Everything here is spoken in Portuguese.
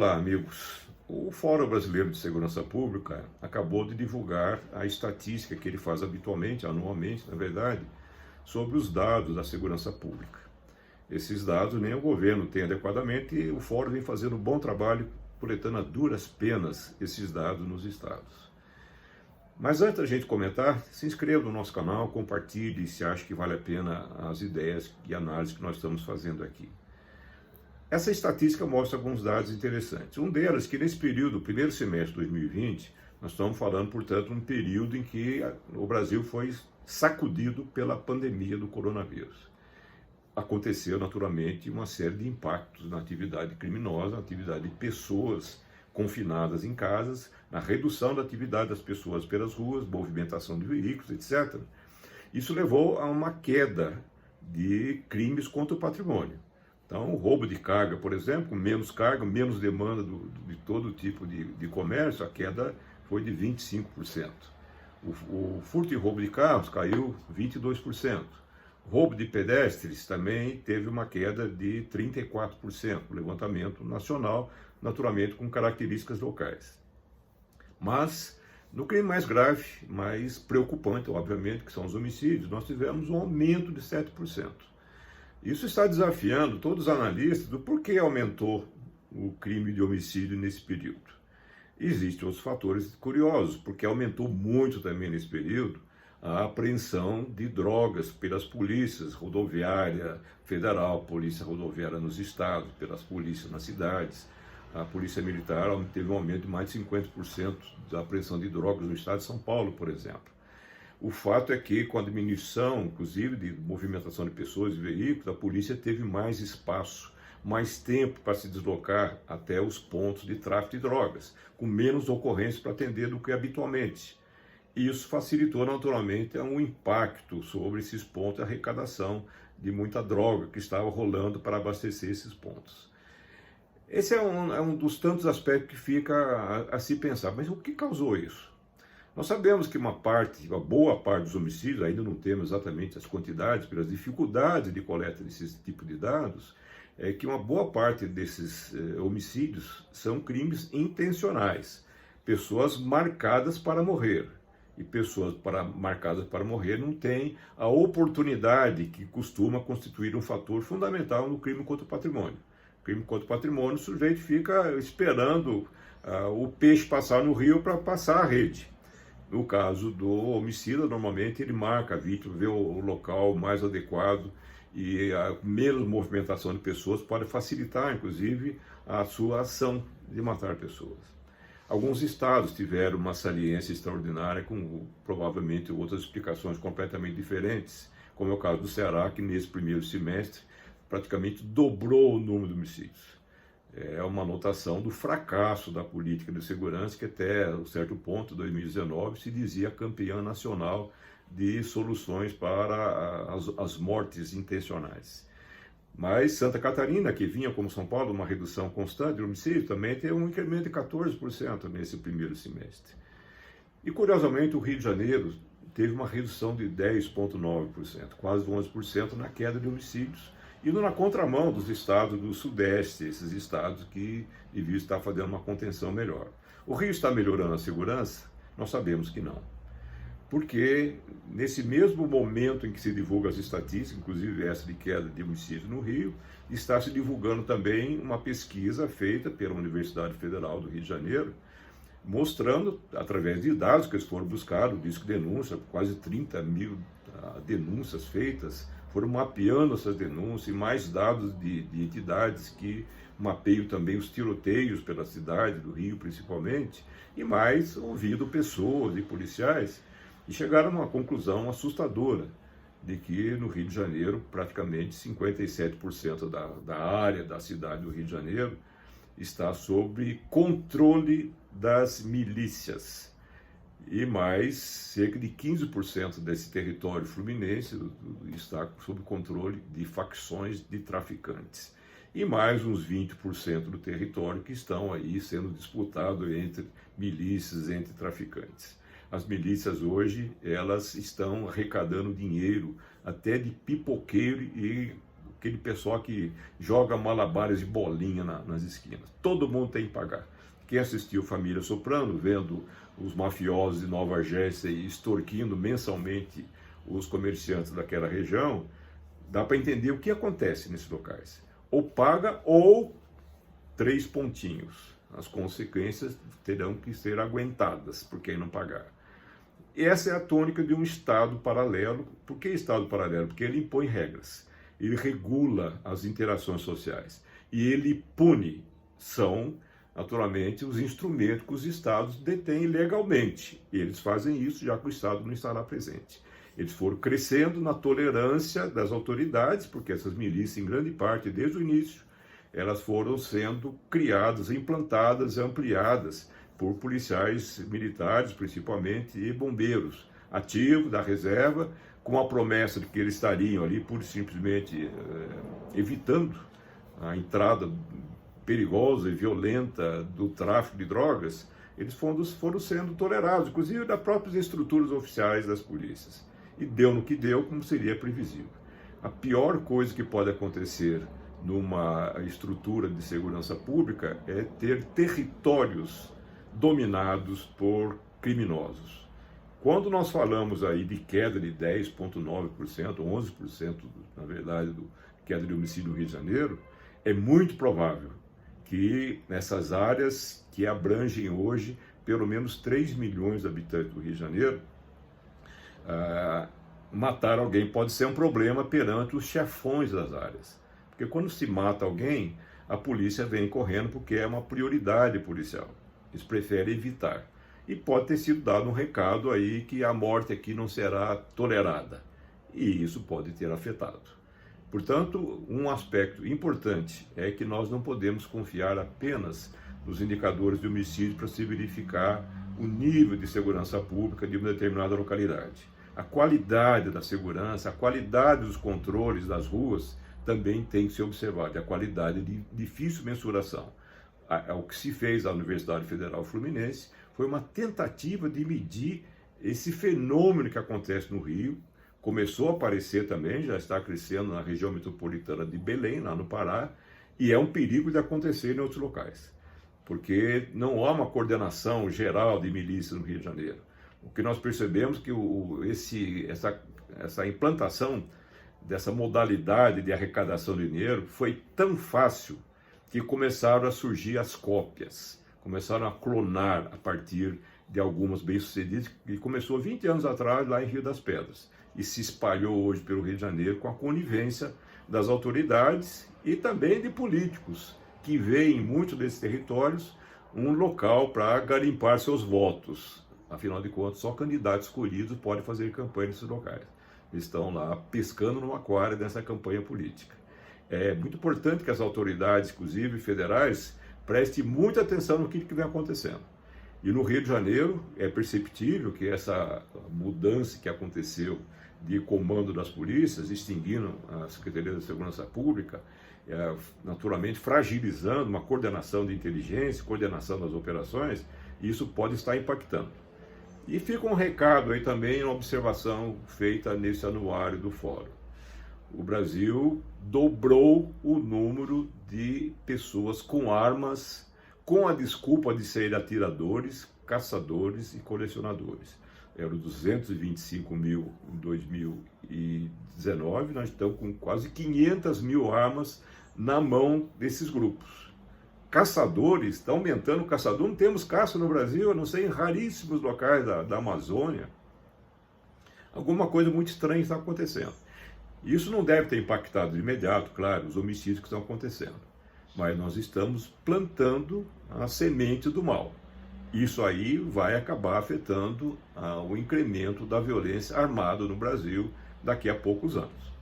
Olá, amigos. O Fórum Brasileiro de Segurança Pública acabou de divulgar a estatística que ele faz habitualmente, anualmente, na verdade, sobre os dados da segurança pública. Esses dados nem o governo tem adequadamente e o Fórum vem fazendo um bom trabalho coletando a duras penas esses dados nos estados. Mas antes da gente comentar, se inscreva no nosso canal, compartilhe se acha que vale a pena as ideias e análises que nós estamos fazendo aqui. Essa estatística mostra alguns dados interessantes. Um deles, que nesse período, primeiro semestre de 2020, nós estamos falando, portanto, um período em que o Brasil foi sacudido pela pandemia do coronavírus. Aconteceu, naturalmente, uma série de impactos na atividade criminosa, na atividade de pessoas confinadas em casas, na redução da atividade das pessoas pelas ruas, movimentação de veículos, etc. Isso levou a uma queda de crimes contra o patrimônio. Então, o roubo de carga, por exemplo, menos carga, menos demanda de todo tipo de comércio, a queda foi de 25%. O furto e roubo de carros caiu 22%. Roubo de pedestres também teve uma queda de 34%, levantamento nacional, naturalmente com características locais. Mas, no crime mais grave, mais preocupante, obviamente, que são os homicídios, nós tivemos um aumento de 7%. Isso está desafiando todos os analistas do porquê aumentou o crime de homicídio nesse período. Existem outros fatores curiosos, porque aumentou muito também nesse período a apreensão de drogas pelas polícias rodoviária federal, polícia rodoviária nos estados, pelas polícias nas cidades. A polícia militar teve um aumento de mais de 50% da apreensão de drogas no estado de São Paulo, por exemplo. O fato é que, com a diminuição, inclusive, de movimentação de pessoas e veículos, a polícia teve mais espaço, mais tempo para se deslocar até os pontos de tráfico de drogas, com menos ocorrências para atender do que habitualmente. Isso facilitou, naturalmente, um impacto sobre esses pontos de arrecadação de muita droga que estava rolando para abastecer esses pontos. Esse é um dos tantos aspectos que fica a se pensar. Mas o que causou isso? Nós sabemos que uma boa parte dos homicídios, ainda não temos exatamente as quantidades, pelas dificuldades de coleta desse tipo de dados, é que uma boa parte desses homicídios são crimes intencionais, pessoas marcadas para morrer. E pessoas marcadas para morrer não têm a oportunidade que costuma constituir um fator fundamental no crime contra o patrimônio. Crime contra o patrimônio, o sujeito fica esperando o peixe passar no rio para passar a rede. No caso do homicida, normalmente ele marca a vítima, vê o local mais adequado e a menos movimentação de pessoas pode facilitar, inclusive, a sua ação de matar pessoas. Alguns estados tiveram uma saliência extraordinária, com provavelmente outras explicações completamente diferentes, como é o caso do Ceará, que nesse primeiro semestre praticamente dobrou o número de homicídios. É uma notação do fracasso da política de segurança, que até um certo ponto, 2019, se dizia campeã nacional de soluções para as mortes intencionais. Mas Santa Catarina, que vinha como São Paulo, uma redução constante de homicídio, também teve um incremento de 14% nesse primeiro semestre. E, curiosamente, o Rio de Janeiro teve uma redução de 10,9%, quase 11% na queda de homicídios, indo na contramão dos estados do Sudeste, esses estados que deviam estar fazendo uma contenção melhor. O Rio está melhorando a segurança? Nós sabemos que não. Porque nesse mesmo momento em que se divulga as estatísticas, inclusive essa de queda de homicídio no Rio, está se divulgando também uma pesquisa feita pela Universidade Federal do Rio de Janeiro, mostrando, através de dados que eles foram buscar, o Disque Denúncia, quase 30 mil denúncias feitas, foram mapeando essas denúncias e mais dados de entidades que mapeiam também os tiroteios pela cidade do Rio, principalmente, e mais ouvindo pessoas e policiais, e chegaram a uma conclusão assustadora, de que no Rio de Janeiro, praticamente 57% da área da cidade do Rio de Janeiro está sob controle das milícias. E mais, cerca de 15% desse território fluminense está sob controle de facções de traficantes. E mais uns 20% do território que estão aí sendo disputado entre milícias, entre traficantes. As milícias hoje, elas estão arrecadando dinheiro até de pipoqueiro e aquele pessoal que joga malabares de bolinha nas esquinas. Todo mundo tem que pagar. Quem assistiu Família Soprano, vendo os mafiosos de Nova Jersey extorquindo mensalmente os comerciantes daquela região, dá para entender o que acontece nesses locais. Ou paga ou 3 pontinhos. As consequências terão que ser aguentadas por quem não pagar. Essa é a tônica de um Estado paralelo. Por que Estado paralelo? Porque ele impõe regras, ele regula as interações sociais e ele pune. São, naturalmente, os instrumentos que os Estados detêm legalmente. E eles fazem isso já que o Estado não estará presente. Eles foram crescendo na tolerância das autoridades, porque essas milícias, em grande parte, desde o início, elas foram sendo criadas, implantadas, ampliadas por policiais militares, principalmente, e bombeiros ativos da reserva, com a promessa de que eles estariam ali, pura e simplesmente, evitando a entrada perigosa e violenta do tráfico de drogas. Eles foram sendo tolerados, inclusive das próprias estruturas oficiais das polícias. E deu no que deu, como seria previsível. A pior coisa que pode acontecer numa estrutura de segurança pública é ter territórios dominados por criminosos. Quando nós falamos aí de queda de 10,9%, 11%, na verdade, do queda de homicídio no Rio de Janeiro, é muito provável que nessas áreas que abrangem hoje pelo menos 3 milhões de habitantes do Rio de Janeiro, matar alguém pode ser um problema perante os chefões das áreas. Porque quando se mata alguém, a polícia vem correndo porque é uma prioridade policial. Eles preferem evitar. E pode ter sido dado um recado aí que a morte aqui não será tolerada. E isso pode ter afetado. Portanto, um aspecto importante é que nós não podemos confiar apenas nos indicadores de homicídio para se verificar o nível de segurança pública de uma determinada localidade. A qualidade da segurança, a qualidade dos controles das ruas também tem que ser observada. A qualidade de difícil mensuração. O que se fez na Universidade Federal Fluminense foi uma tentativa de medir esse fenômeno que acontece no Rio. Começou a aparecer também, já está crescendo na região metropolitana de Belém, lá no Pará, e é um perigo de acontecer em outros locais, porque não há uma coordenação geral de milícias no Rio de Janeiro. O que nós percebemos é que essa implantação dessa modalidade de arrecadação de dinheiro foi tão fácil que começaram a surgir as cópias, começaram a clonar a partir de algumas bem-sucedidas, que começou 20 anos atrás lá em Rio das Pedras, e se espalhou hoje pelo Rio de Janeiro com a conivência das autoridades e também de políticos, que veem em muitos desses territórios um local para garimpar seus votos. Afinal de contas, só candidatos escolhidos podem fazer campanha nesses locais. Eles estão lá pescando no aquário dessa campanha política. É muito importante que as autoridades, inclusive federais, prestem muita atenção no que vem acontecendo. E no Rio de Janeiro é perceptível que essa mudança que aconteceu de comando das polícias, extinguindo a Secretaria da Segurança Pública, naturalmente fragilizando uma coordenação de inteligência, coordenação das operações, isso pode estar impactando. E fica um recado aí também, uma observação feita nesse anuário do Fórum. O Brasil dobrou o número de pessoas com armas, com a desculpa de serem atiradores, caçadores e colecionadores. Eram 225 mil em 2019, nós estamos com quase 500 mil armas na mão desses grupos. Caçadores, está aumentando o caçador, não temos caça no Brasil, a não ser em raríssimos locais da Amazônia. Alguma coisa muito estranha está acontecendo. Isso não deve ter impactado de imediato, claro, os homicídios que estão acontecendo. Mas nós estamos plantando a semente do mal. Isso aí vai acabar afetando o incremento da violência armada no Brasil daqui a poucos anos.